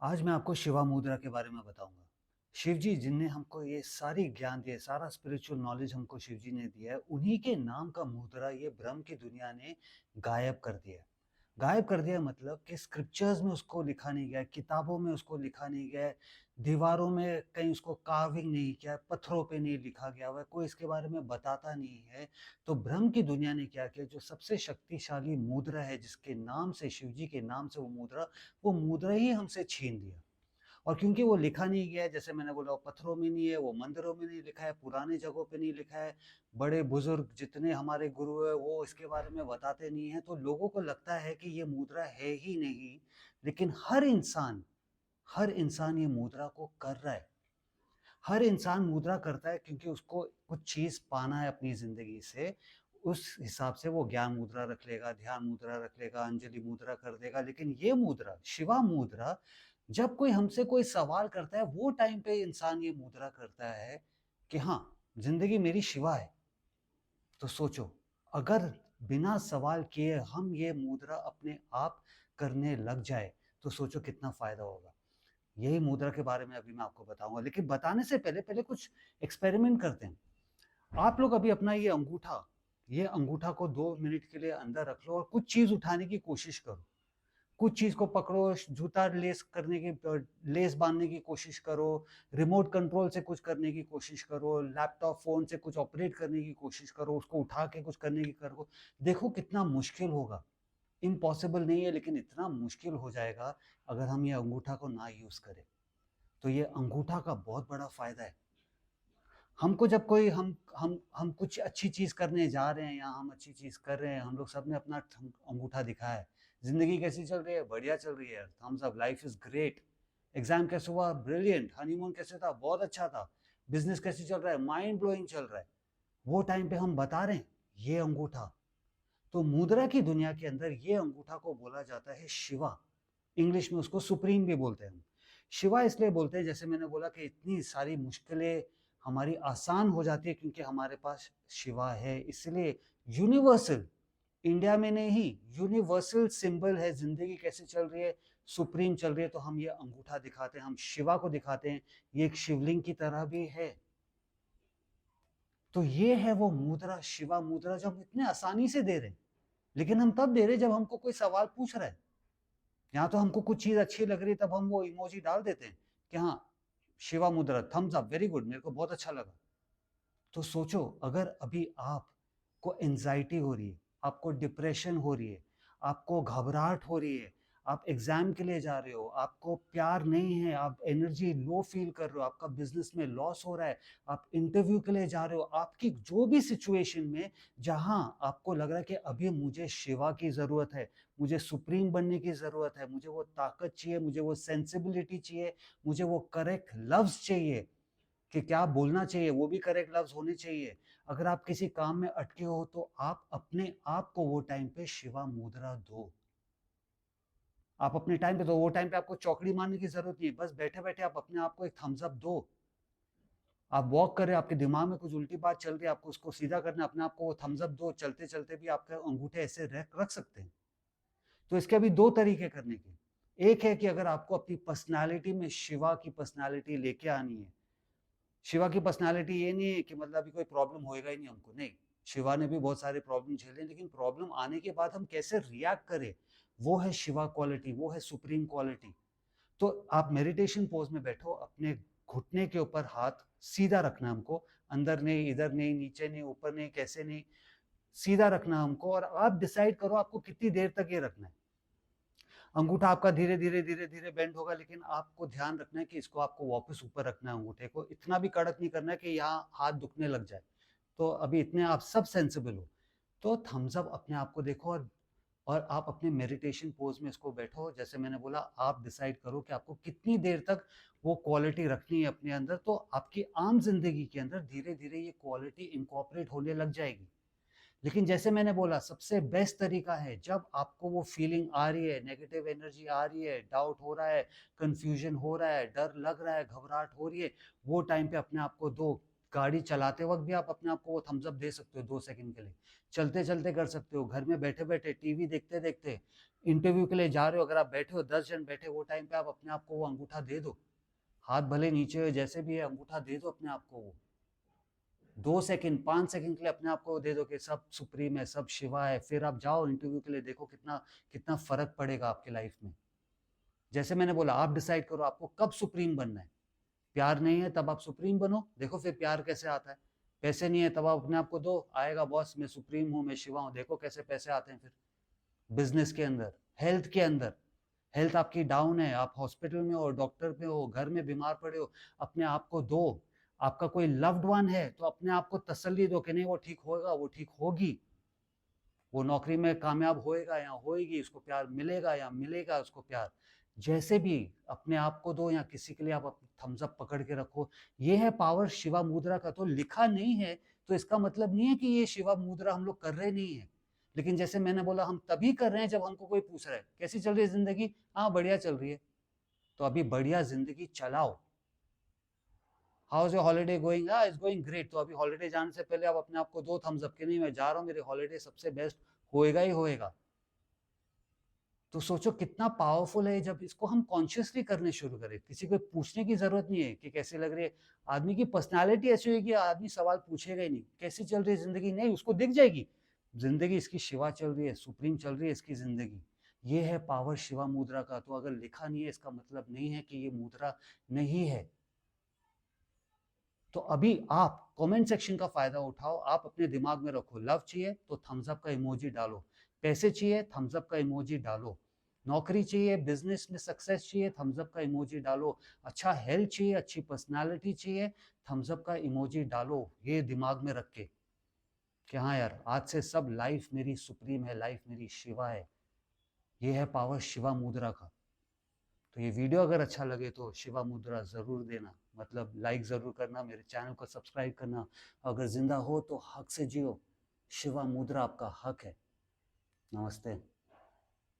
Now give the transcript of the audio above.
आज मैं आपको शिवा मुद्रा के बारे में बताऊंगा। शिव जी जिनने हमको ये सारी ज्ञान दिए, सारा स्पिरिचुअल नॉलेज हमको शिव जी ने दिया है, उन्हीं के नाम का मुद्रा ये ब्रह्म की दुनिया ने गायब कर दिया है। गायब कर दिया मतलब कि स्क्रिप्चर्स में उसको लिखा नहीं गया है, किताबों में उसको लिखा नहीं गया है, दीवारों में कहीं उसको कार्विंग नहीं किया है, पत्थरों पे नहीं लिखा गया हुआ है, कोई इसके बारे में बताता नहीं है। तो ब्रह्म की दुनिया ने क्या किया, जो सबसे शक्तिशाली मुद्रा है, जिसके नाम से, शिव जी के नाम से वो मुद्रा ही हमसे छीन लिया। और क्योंकि वो लिखा नहीं गया है, जैसे मैंने बोला, वो पत्थरों में नहीं है, वो मंदिरों में नहीं लिखा है, पुराने जगहों पे नहीं लिखा है, बड़े बुजुर्ग जितने हमारे गुरु है वो इसके बारे में बताते नहीं है, तो लोगों को लगता है कि ये मुद्रा है ही नहीं। लेकिन हर इंसान ये मुद्रा को कर रहा है। हर इंसान मुद्रा करता है क्योंकि उसको कुछ चीज पाना है अपनी जिंदगी से। उस हिसाब से वो ज्ञान मुद्रा रख लेगा, ध्यान मुद्रा रख लेगा, अंजलि मुद्रा कर देगा। लेकिन ये मुद्रा, शिवा मुद्रा, जब कोई हमसे कोई सवाल करता है, वो टाइम पे इंसान ये मुद्रा करता है कि हाँ, जिंदगी मेरी शिवा है। तो सोचो, अगर बिना सवाल किए हम ये मुद्रा अपने आप करने लग जाए, तो सोचो कितना फायदा होगा। यही मुद्रा के बारे में अभी मैं आपको बताऊंगा, लेकिन बताने से पहले पहले कुछ एक्सपेरिमेंट करते हैं। आप लोग अभी अपना ये अंगूठा को 2 मिनट के लिए अंदर रख लो और कुछ चीज उठाने की कोशिश करो। कुछ चीज को पकड़ो, जूता लेस करने की, लेस बांधने की कोशिश करो, रिमोट कंट्रोल से कुछ करने की कोशिश करो, लैपटॉप फोन से कुछ ऑपरेट करने की कोशिश करो, उसको उठा के कुछ करने की करो। देखो कितना मुश्किल होगा। इम्पॉसिबल नहीं है, लेकिन इतना मुश्किल हो जाएगा अगर हम ये अंगूठा को ना यूज करें। तो ये अंगूठा का बहुत बड़ा फायदा है। हमको जब कोई हम कुछ अच्छी चीज करने जा रहे हैं या हम अच्छी चीज कर रहे हैं, हम लोग सबने अपना अंगूठा दिखाया है। जिंदगी कैसी चल रही है? बढ़िया चल रही है, thumbs up, life is great. Exam कैसे हुआ? ब्रिलियंट। हनीमून कैसे था? बहुत अच्छा था। बिजनेस कैसे चल रहा है? माइंड ब्लोइंग चल रहा है। वो टाइम पे हम बता रहे हैं ये अंगूठा। तो मुद्रा की दुनिया के अंदर ये अंगूठा को बोला जाता है शिवा। इंग्लिश में उसको सुप्रीम भी बोलते हैं हम। शिवा इसलिए बोलते हैं, जैसे मैंने बोला, कि इतनी सारी मुश्किलें हमारी आसान हो जाती है क्योंकि हमारे पास शिवा है। इसलिए यूनिवर्सल, इंडिया में नहीं, यूनिवर्सल सिंबल है। जिंदगी कैसे चल रही है? सुप्रीम चल रही है, तो हम ये अंगूठा दिखाते हैं, हम शिवा को दिखाते हैं। ये एक शिवलिंग की तरह भी है। तो ये है वो मुद्रा, शिवा मुद्रा, जो हम इतने आसानी से दे रहे हैं। लेकिन हम तब दे रहे जब हमको कोई सवाल पूछ रहा है। यहाँ तो हमको कुछ चीज अच्छी लग रही है, तब हम वो इमोजी डाल देते हैं कि हाँ, शिवा मुद्रा, थम्स अप, वेरी गुड, मेरे को बहुत अच्छा लगा। तो सोचो, अगर अभी आपको एंजाइटी हो रही है, आपको डिप्रेशन हो रही है, आपको घबराहट हो रही है, आप एग्जाम के लिए जा रहे हो, आपको प्यार नहीं है, आप एनर्जी लो फील कर रहे हो, आपका बिजनेस में लॉस हो रहा है, आप इंटरव्यू के लिए जा रहे हो, आपकी जो भी सिचुएशन में जहां आपको लग रहा है कि अभी मुझे शिवा की जरूरत है, मुझे सुप्रीम बनने की जरूरत है, मुझे वो ताकत चाहिए, मुझे वो सेंसिबिलिटी चाहिए, मुझे वो करेक्ट लव्स चाहिए कि क्या बोलना चाहिए, वो भी करेक्ट लफ्ज होने चाहिए। अगर आप किसी काम में अटके हो, तो आप अपने आप को वो टाइम पे शिवा मुद्रा दो। आप अपने टाइम पे, तो वो टाइम पे आपको चौकड़ी मारने की जरूरत नहीं है, बस बैठे बैठे आप अपने आप को एक थम्स अप दो। आप वॉक कर रहे हैं, आपके दिमाग में कुछ उल्टी बात चल रही है, आपको उसको सीधा करना, अपने आप को वो थम्स अप दो। चलते चलते भी आपके अंगूठे ऐसे रख सकते हैं। तो इसके अभी दो तरीके करने के। एक है कि अगर आपको अपनी पर्सनालिटी में शिवा की पर्सनालिटी लेके आनी है। शिवा की पर्सनालिटी ये नहीं है कि मतलब अभी कोई प्रॉब्लम होएगा ही नहीं हमको, नहीं। शिवा ने भी बहुत सारे प्रॉब्लम झेले, लेकिन प्रॉब्लम आने के बाद हम कैसे रिएक्ट करें, वो है शिवा क्वालिटी, वो है सुप्रीम क्वालिटी। तो आप मेडिटेशन पोज में बैठो, अपने घुटने के ऊपर हाथ सीधा रखना हमको, अंदर नहीं, इधर नहीं, नीचे नहीं, ऊपर नहीं, कैसे नहीं, सीधा रखना हमको। और आप डिसाइड करो आपको कितनी देर तक ये रखना है। अंगूठा आपका धीरे धीरे धीरे धीरे बेंड होगा, लेकिन आपको ध्यान रखना है कि इसको आपको वापस ऊपर रखना है। अंगूठे को इतना भी कड़क नहीं करना है कि यहाँ हाथ दुखने लग जाए। तो अभी इतने आप सब सेंसिबल हो, तो थम्स अप अपने आप को देखो। और आप अपने मेडिटेशन पोज में इसको बैठो। जैसे मैंने बोला, आप डिसाइड करो कि आपको कितनी देर तक वो क्वालिटी रखनी है अपने अंदर, तो आपकी आम जिंदगी के अंदर धीरे धीरे ये क्वालिटी इंकॉर्पोरेट होने लग जाएगी। लेकिन जैसे मैंने बोला, सबसे बेस्ट तरीका है, जब आपको वो फीलिंग आ रही है, नेगेटिव एनर्जी आ रही है, डाउट हो रहा है, कंफ्यूजन हो रहा है, डर लग रहा है, घबराहट हो रही है, वो टाइम पे अपने आप को दो। गाड़ी चलाते वक्त भी आप अपने आप को वो थम्स अप दे सकते हो 2 सेकंड के लिए। चलते चलते कर सकते हो, घर में बैठे बैठे, टीवी देखते देखते, इंटरव्यू के लिए जा रहे हो, अगर आप बैठे हो 10 जन बैठे, वो टाइम पे आप अपने आप को वो अंगूठा दे दो, हाथ भले नीचे हो जैसे भी है, अंगूठा दे दो अपने आप को वो 2 सेकंड 5 सेकंड के लिए अपने आप को दे दो कि सब सुप्रीम है, सब शिवा है। फिर आप जाओ इंटरव्यू के लिए, देखो कितना कितना फर्क पड़ेगा आपके लाइफ में। जैसे मैंने बोला, आप डिसाइड करो आपको कब सुप्रीम बनना है। प्यार नहीं है तब आप सुप्रीम बनो, देखो फिर प्यार कैसे आता है। पैसे नहीं है तब आप अपने आप को दो, आएगा बॉस, मैं सुप्रीम हूँ, मैं शिवा हूँ, देखो कैसे पैसे आते हैं फिर। बिजनेस के अंदर, हेल्थ के अंदर, हेल्थ आपकी डाउन है, आप हॉस्पिटल में हो, डॉक्टर पे हो, घर में बीमार पड़े हो, अपने आप को दो। आपका कोई लव्ड वन है तो अपने आप को तसल्ली दो कि नहीं वो ठीक होगा, वो ठीक होगी, वो नौकरी में कामयाब होएगा या होएगी, उसको प्यार मिलेगा या मिलेगा उसको प्यार। जैसे भी अपने आप को दो, या किसी के लिए आप थम्स अप पकड़ के रखो। ये है पावर शिवा मुद्रा का। तो लिखा नहीं है तो इसका मतलब नहीं है कि ये शिवा मुद्रा हम लोग कर रहे नहीं है। लेकिन जैसे मैंने बोला, हम तभी कर रहे हैं जब हमको कोई पूछ रहा है कैसी चल रही है जिंदगी, हाँ बढ़िया चल रही है। तो अभी बढ़िया जिंदगी चलाओ। How is your holiday going? It's going great. तो अभी हॉलीडे जाने से पहले आप अपने आप को दो थम्स अप, के नहीं मैं जा रहा हूँ, मेरे हॉलीडे सबसे बेस्ट होएगा ही होएगा। तो सोचो कितना पावरफुल है जब इसको हम कॉन्शियसली करने शुरू करें। किसी को पूछने की जरूरत नहीं है कि कैसी लग रही है। आदमी की पर्सनालिटी ऐसी होगी, आदमी सवाल पूछेगा ही नहीं कैसी चल रही है जिंदगी, नहीं उसको दिख जाएगी जिंदगी इसकी शिवा चल रही है, सुप्रीम चल रही है इसकी जिंदगी। ये है पावर शिवा मुद्रा का। तो अगर लिखा नहीं है इसका मतलब नहीं है कि ये मुद्रा नहीं है। तो अभी आप कमेंट सेक्शन का फायदा उठाओ, आप अपने दिमाग में रखो, लव चाहिए तो थम्स अप का इमोजी डालो, पैसे चाहिए थम्स अप का इमोजी डालो, नौकरी चाहिए, बिजनेस में सक्सेस चाहिए, थम्स अप का इमोजी डालो, अच्छा हेल्थ चाहिए, अच्छी पर्सनालिटी चाहिए, थम्स अप का इमोजी डालो। ये दिमाग में रख के कि हाँ यार, आज से सब लाइफ मेरी सुप्रीम है, लाइफ मेरी शिवा है। ये है पावर शिवा मुद्रा का। तो ये वीडियो अगर अच्छा लगे तो शिवा मुद्रा ज़रूर देना, मतलब लाइक ज़रूर करना, मेरे चैनल को सब्सक्राइब करना। अगर ज़िंदा हो तो हक से जियो, शिवा मुद्रा आपका हक है। नमस्ते।